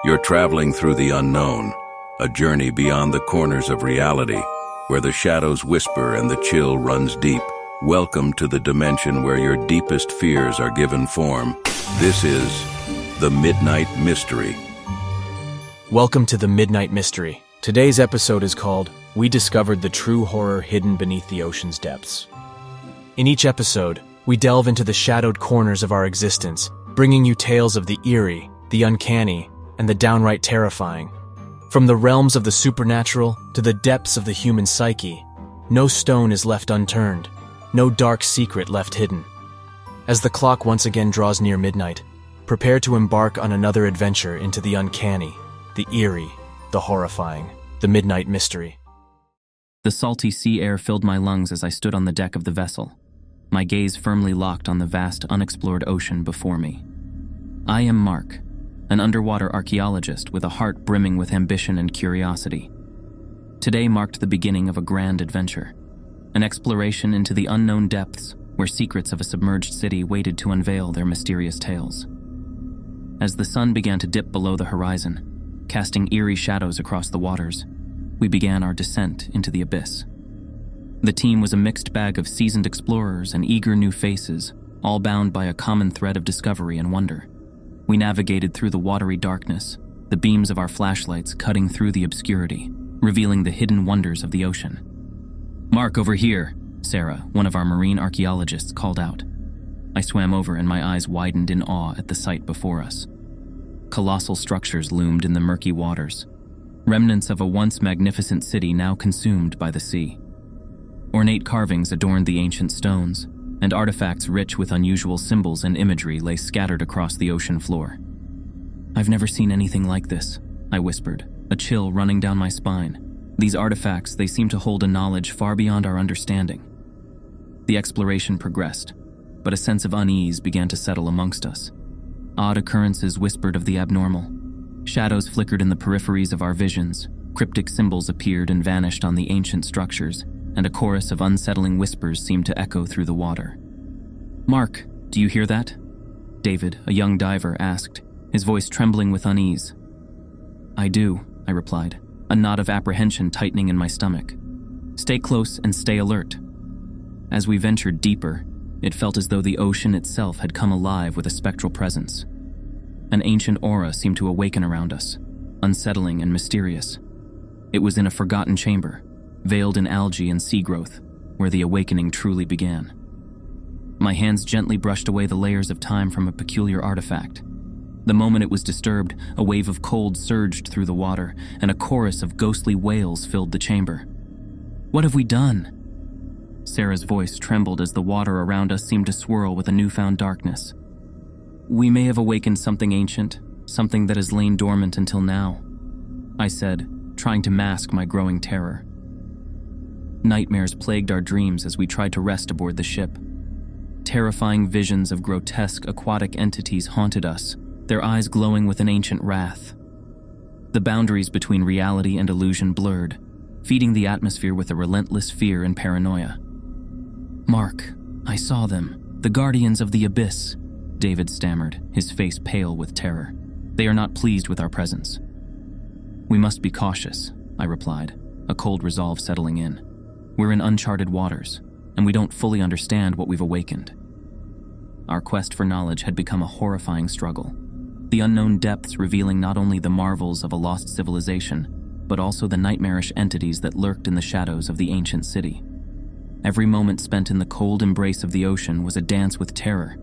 You're traveling through the unknown, a journey beyond the corners of reality, where the shadows whisper and the chill runs deep. Welcome to the dimension where your deepest fears are given form. This is the Midnight Mystery. Welcome to the Midnight Mystery. Today's episode is called We Discovered the True Horror Hidden Beneath the Ocean's Depths. In each episode, we delve into the shadowed corners of our existence, bringing you tales of the eerie, the uncanny, and the downright terrifying. From the realms of the supernatural to the depths of the human psyche, no stone is left unturned, no dark secret left hidden. As the clock once again draws near midnight, prepare to embark on another adventure into the uncanny, the eerie, the horrifying, the Midnight Mystery. The salty sea air filled my lungs as I stood on the deck of the vessel, my gaze firmly locked on the vast, unexplored ocean before me. I am Mark, an underwater archaeologist with a heart brimming with ambition and curiosity. Today marked the beginning of a grand adventure, an exploration into the unknown depths where secrets of a submerged city waited to unveil their mysterious tales. As the sun began to dip below the horizon, casting eerie shadows across the waters, we began our descent into the abyss. The team was a mixed bag of seasoned explorers and eager new faces, all bound by a common thread of discovery and wonder. We navigated through the watery darkness, the beams of our flashlights cutting through the obscurity, revealing the hidden wonders of the ocean. "Mark, over here," Sarah, one of our marine archaeologists, called out. I swam over and my eyes widened in awe at the sight before us. Colossal structures loomed in the murky waters, remnants of a once magnificent city now consumed by the sea. Ornate carvings adorned the ancient stones, and artifacts rich with unusual symbols and imagery lay scattered across the ocean floor. "I've never seen anything like this," I whispered, a chill running down my spine. These artifacts, they seem to hold a knowledge far beyond our understanding. The exploration progressed, but a sense of unease began to settle amongst us. Odd occurrences whispered of the abnormal. Shadows flickered in the peripheries of our visions, cryptic symbols appeared and vanished on the ancient structures, and a chorus of unsettling whispers seemed to echo through the water. "Mark, do you hear that?" David, a young diver, asked, his voice trembling with unease. "I do," I replied, a knot of apprehension tightening in my stomach. "Stay close and stay alert." As we ventured deeper, it felt as though the ocean itself had come alive with a spectral presence. An ancient aura seemed to awaken around us, unsettling and mysterious. It was in a forgotten chamber, veiled in algae and sea growth, where the awakening truly began. My hands gently brushed away the layers of time from a peculiar artifact. The moment it was disturbed, a wave of cold surged through the water, and a chorus of ghostly wails filled the chamber. "What have we done?" Sarah's voice trembled as the water around us seemed to swirl with a newfound darkness. "We may have awakened something ancient, something that has lain dormant until now," I said, trying to mask my growing terror. Nightmares plagued our dreams as we tried to rest aboard the ship. Terrifying visions of grotesque aquatic entities haunted us, their eyes glowing with an ancient wrath. The boundaries between reality and illusion blurred, feeding the atmosphere with a relentless fear and paranoia. "Mark, I saw them, the guardians of the abyss," David stammered, his face pale with terror. "They are not pleased with our presence." "We must be cautious," I replied, a cold resolve settling in. "We're in uncharted waters, and we don't fully understand what we've awakened." Our quest for knowledge had become a horrifying struggle, the unknown depths revealing not only the marvels of a lost civilization, but also the nightmarish entities that lurked in the shadows of the ancient city. Every moment spent in the cold embrace of the ocean was a dance with terror,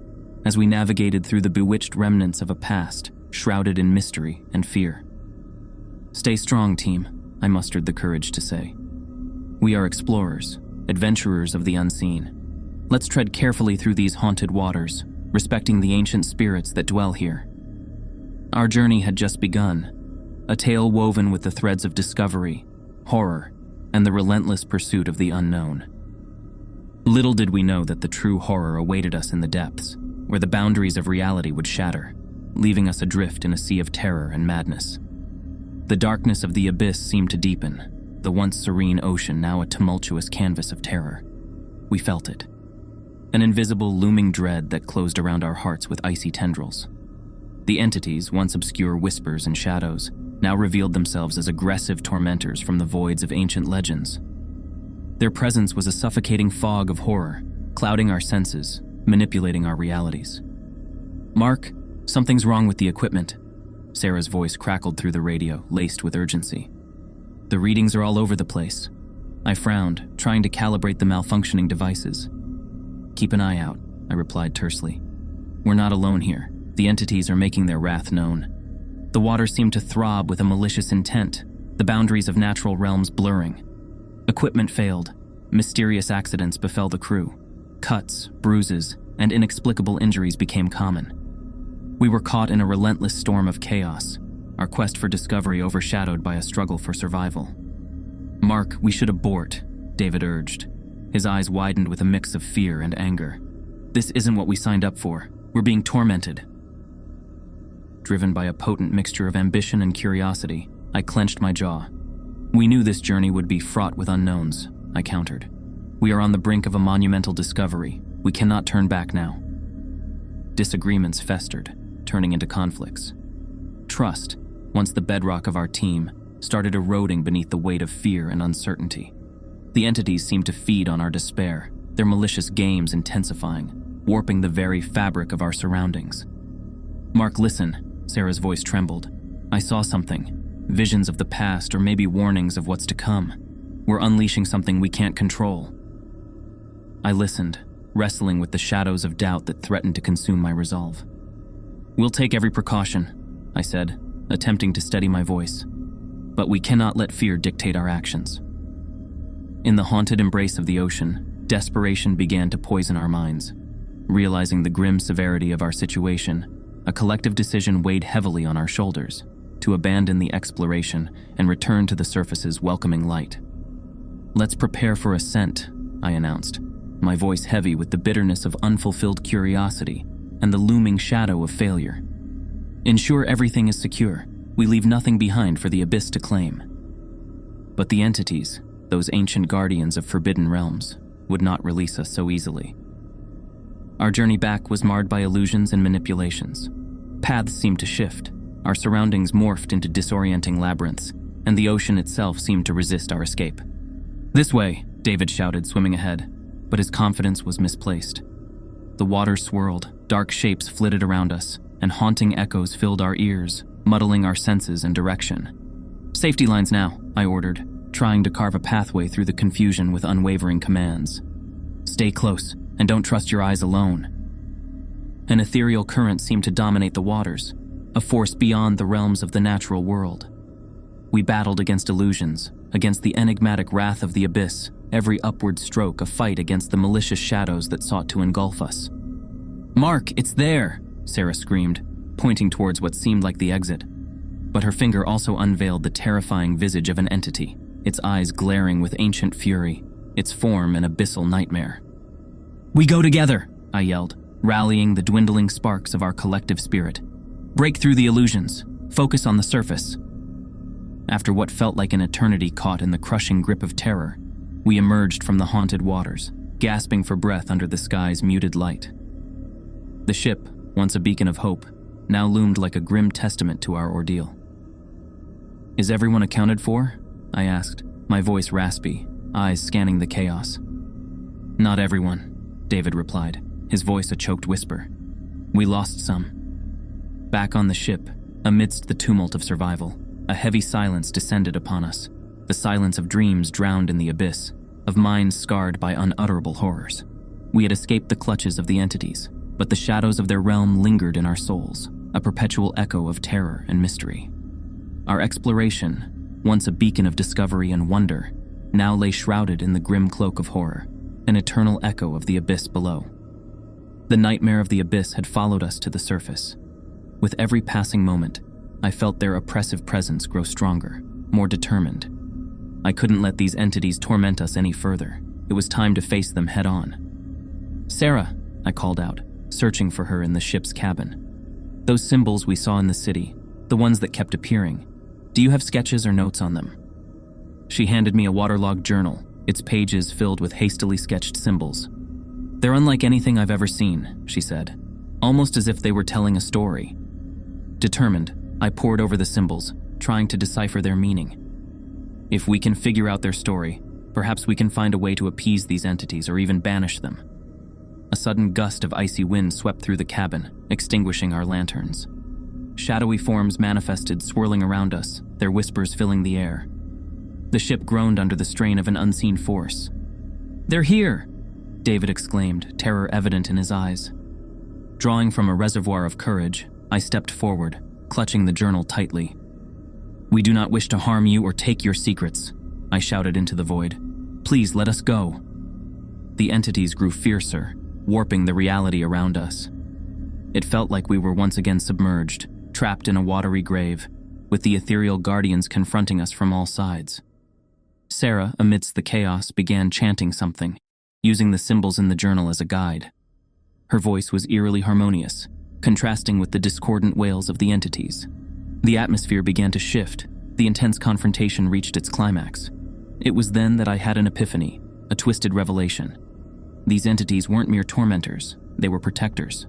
as we navigated through the bewitched remnants of a past shrouded in mystery and fear. "Stay strong, team," I mustered the courage to say. "We are explorers, adventurers of the unseen. Let's tread carefully through these haunted waters, respecting the ancient spirits that dwell here." Our journey had just begun, a tale woven with the threads of discovery, horror, and the relentless pursuit of the unknown. Little did we know that the true horror awaited us in the depths, where the boundaries of reality would shatter, leaving us adrift in a sea of terror and madness. The darkness of the abyss seemed to deepen, the once serene ocean now a tumultuous canvas of terror. We felt it, an invisible looming dread that closed around our hearts with icy tendrils. The entities, once obscure whispers and shadows, now revealed themselves as aggressive tormentors from the voids of ancient legends. Their presence was a suffocating fog of horror, clouding our senses, manipulating our realities. "Mark, something's wrong with the equipment." Sarah's voice crackled through the radio, laced with urgency. "The readings are all over the place." I frowned, trying to calibrate the malfunctioning devices. "Keep an eye out," I replied tersely. "We're not alone here. The entities are making their wrath known." The water seemed to throb with a malicious intent, the boundaries of natural realms blurring. Equipment failed. Mysterious accidents befell the crew. Cuts, bruises, and inexplicable injuries became common. We were caught in a relentless storm of chaos, our quest for discovery overshadowed by a struggle for survival. "Mark, we should abort," David urged. His eyes widened with a mix of fear and anger. "This isn't what we signed up for. We're being tormented." Driven by a potent mixture of ambition and curiosity, I clenched my jaw. "We knew this journey would be fraught with unknowns," I countered. "We are on the brink of a monumental discovery. We cannot turn back now." Disagreements festered, turning into conflicts. Trust, once the bedrock of our team, started eroding beneath the weight of fear and uncertainty. The entities seemed to feed on our despair, their malicious games intensifying, warping the very fabric of our surroundings. "Mark, listen," Sarah's voice trembled. "I saw something. Visions of the past, or maybe warnings of what's to come. We're unleashing something we can't control." I listened, wrestling with the shadows of doubt that threatened to consume my resolve. "We'll take every precaution," I said, attempting to steady my voice. "But we cannot let fear dictate our actions." In the haunted embrace of the ocean, desperation began to poison our minds. Realizing the grim severity of our situation, a collective decision weighed heavily on our shoulders: to abandon the exploration and return to the surface's welcoming light. "Let's prepare for ascent," I announced, my voice heavy with the bitterness of unfulfilled curiosity and the looming shadow of failure. "Ensure everything is secure. We leave nothing behind for the abyss to claim." But the entities, those ancient guardians of forbidden realms, would not release us so easily. Our journey back was marred by illusions and manipulations. Paths seemed to shift, our surroundings morphed into disorienting labyrinths, and the ocean itself seemed to resist our escape. "This way," David shouted, swimming ahead, but his confidence was misplaced. The water swirled, dark shapes flitted around us, and haunting echoes filled our ears, muddling our senses and direction. "Safety lines now," I ordered, trying to carve a pathway through the confusion with unwavering commands. "Stay close, and don't trust your eyes alone." An ethereal current seemed to dominate the waters, a force beyond the realms of the natural world. We battled against illusions, against the enigmatic wrath of the abyss, every upward stroke a fight against the malicious shadows that sought to engulf us. "Mark, it's there!" Sarah screamed, pointing towards what seemed like the exit. But her finger also unveiled the terrifying visage of an entity, its eyes glaring with ancient fury, its form an abyssal nightmare. "We go together!" I yelled, rallying the dwindling sparks of our collective spirit. "Break through the illusions. Focus on the surface." After what felt like an eternity caught in the crushing grip of terror, we emerged from the haunted waters, gasping for breath under the sky's muted light. The ship, once a beacon of hope, now loomed like a grim testament to our ordeal. "Is everyone accounted for?" I asked, my voice raspy, eyes scanning the chaos. "Not everyone," David replied, his voice a choked whisper. "We lost some." Back on the ship, amidst the tumult of survival, a heavy silence descended upon us, the silence of dreams drowned in the abyss, of minds scarred by unutterable horrors. We had escaped the clutches of the entities, but the shadows of their realm lingered in our souls, a perpetual echo of terror and mystery. Our exploration, once a beacon of discovery and wonder, now lay shrouded in the grim cloak of horror, an eternal echo of the abyss below. The nightmare of the abyss had followed us to the surface. With every passing moment, I felt their oppressive presence grow stronger, more determined. I couldn't let these entities torment us any further. It was time to face them head on. "Sarah," I called out, searching for her in the ship's cabin. "Those symbols we saw in the city, the ones that kept appearing, do you have sketches or notes on them?" She handed me a waterlogged journal, its pages filled with hastily sketched symbols. "They're unlike anything I've ever seen," she said, almost as if they were telling a story. Determined, I pored over the symbols, trying to decipher their meaning. If we can figure out their story, perhaps we can find a way to appease these entities or even banish them. A sudden gust of icy wind swept through the cabin, extinguishing our lanterns. Shadowy forms manifested, swirling around us, their whispers filling the air. The ship groaned under the strain of an unseen force. "They're here!" David exclaimed, terror evident in his eyes. Drawing from a reservoir of courage, I stepped forward, clutching the journal tightly. "We do not wish to harm you or take your secrets," I shouted into the void. "Please let us go." The entities grew fiercer, warping the reality around us. It felt like we were once again submerged, trapped in a watery grave, with the ethereal guardians confronting us from all sides. Sarah, amidst the chaos, began chanting something, using the symbols in the journal as a guide. Her voice was eerily harmonious, contrasting with the discordant wails of the entities. The atmosphere began to shift. The intense confrontation reached its climax. It was then that I had an epiphany, a twisted revelation. These entities weren't mere tormentors, they were protectors.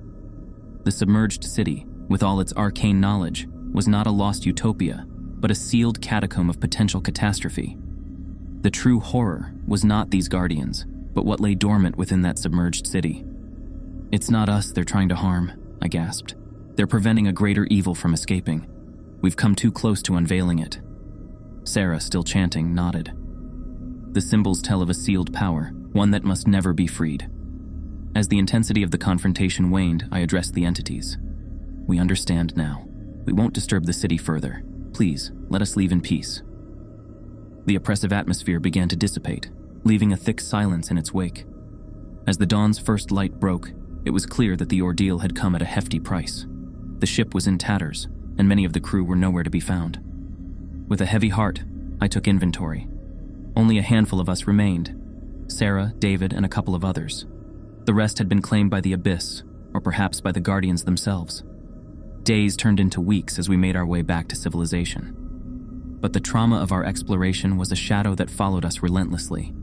The submerged city, with all its arcane knowledge, was not a lost utopia, but a sealed catacomb of potential catastrophe. The true horror was not these guardians, but what lay dormant within that submerged city. "It's not us they're trying to harm," I gasped. "They're preventing a greater evil from escaping. We've come too close to unveiling it." Sarah, still chanting, nodded. "The symbols tell of a sealed power, one that must never be freed." As the intensity of the confrontation waned, I addressed the entities. "We understand now. We won't disturb the city further. Please, let us leave in peace." The oppressive atmosphere began to dissipate, leaving a thick silence in its wake. As the dawn's first light broke, it was clear that the ordeal had come at a hefty price. The ship was in tatters, and many of the crew were nowhere to be found. With a heavy heart, I took inventory. Only a handful of us remained: Sarah, David, and a couple of others. The rest had been claimed by the Abyss, or perhaps by the Guardians themselves. Days turned into weeks as we made our way back to civilization. But the trauma of our exploration was a shadow that followed us relentlessly.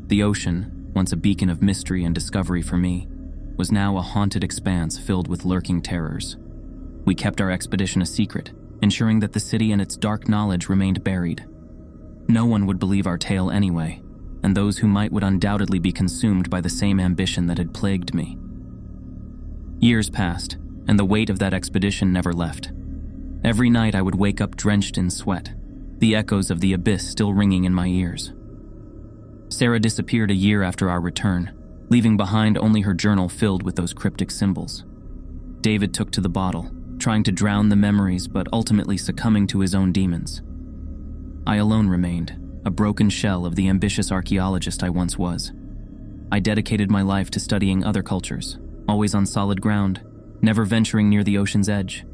The ocean, once a beacon of mystery and discovery for me, was now a haunted expanse filled with lurking terrors. We kept our expedition a secret, ensuring that the city and its dark knowledge remained buried. No one would believe our tale anyway, and those who might would undoubtedly be consumed by the same ambition that had plagued me. Years passed, and the weight of that expedition never left. Every night I would wake up drenched in sweat, the echoes of the abyss still ringing in my ears. Sarah disappeared a year after our return, leaving behind only her journal filled with those cryptic symbols. David took to the bottle, trying to drown the memories but ultimately succumbing to his own demons. I alone remained, a broken shell of the ambitious archaeologist I once was. I dedicated my life to studying other cultures, always on solid ground, never venturing near the ocean's edge.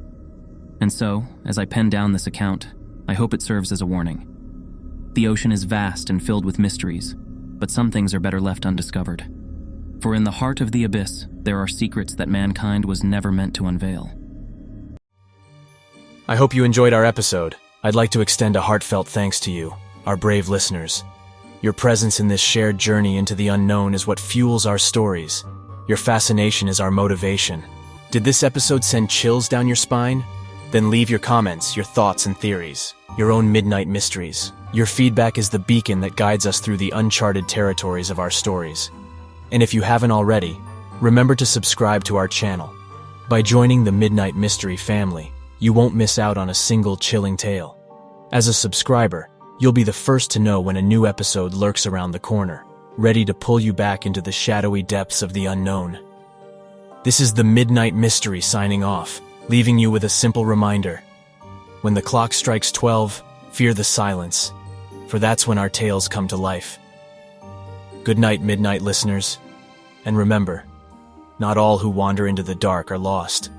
And so, as I pen down this account, I hope it serves as a warning. The ocean is vast and filled with mysteries, but some things are better left undiscovered. For in the heart of the abyss, there are secrets that mankind was never meant to unveil. I hope you enjoyed our episode. I'd like to extend a heartfelt thanks to you, our brave listeners. Your presence in this shared journey into the unknown is what fuels our stories. Your fascination is our motivation. Did this episode send chills down your spine? Then leave your comments, your thoughts and theories, your own midnight mysteries. Your feedback is the beacon that guides us through the uncharted territories of our stories. And if you haven't already, remember to subscribe to our channel. By joining the Midnight Mystery family, you won't miss out on a single chilling tale. As a subscriber, you'll be the first to know when a new episode lurks around the corner, ready to pull you back into the shadowy depths of the unknown. This is the Midnight Mystery signing off, leaving you with a simple reminder. When the clock strikes 12, fear the silence, for that's when our tales come to life. Good night, Midnight listeners. And remember, not all who wander into the dark are lost.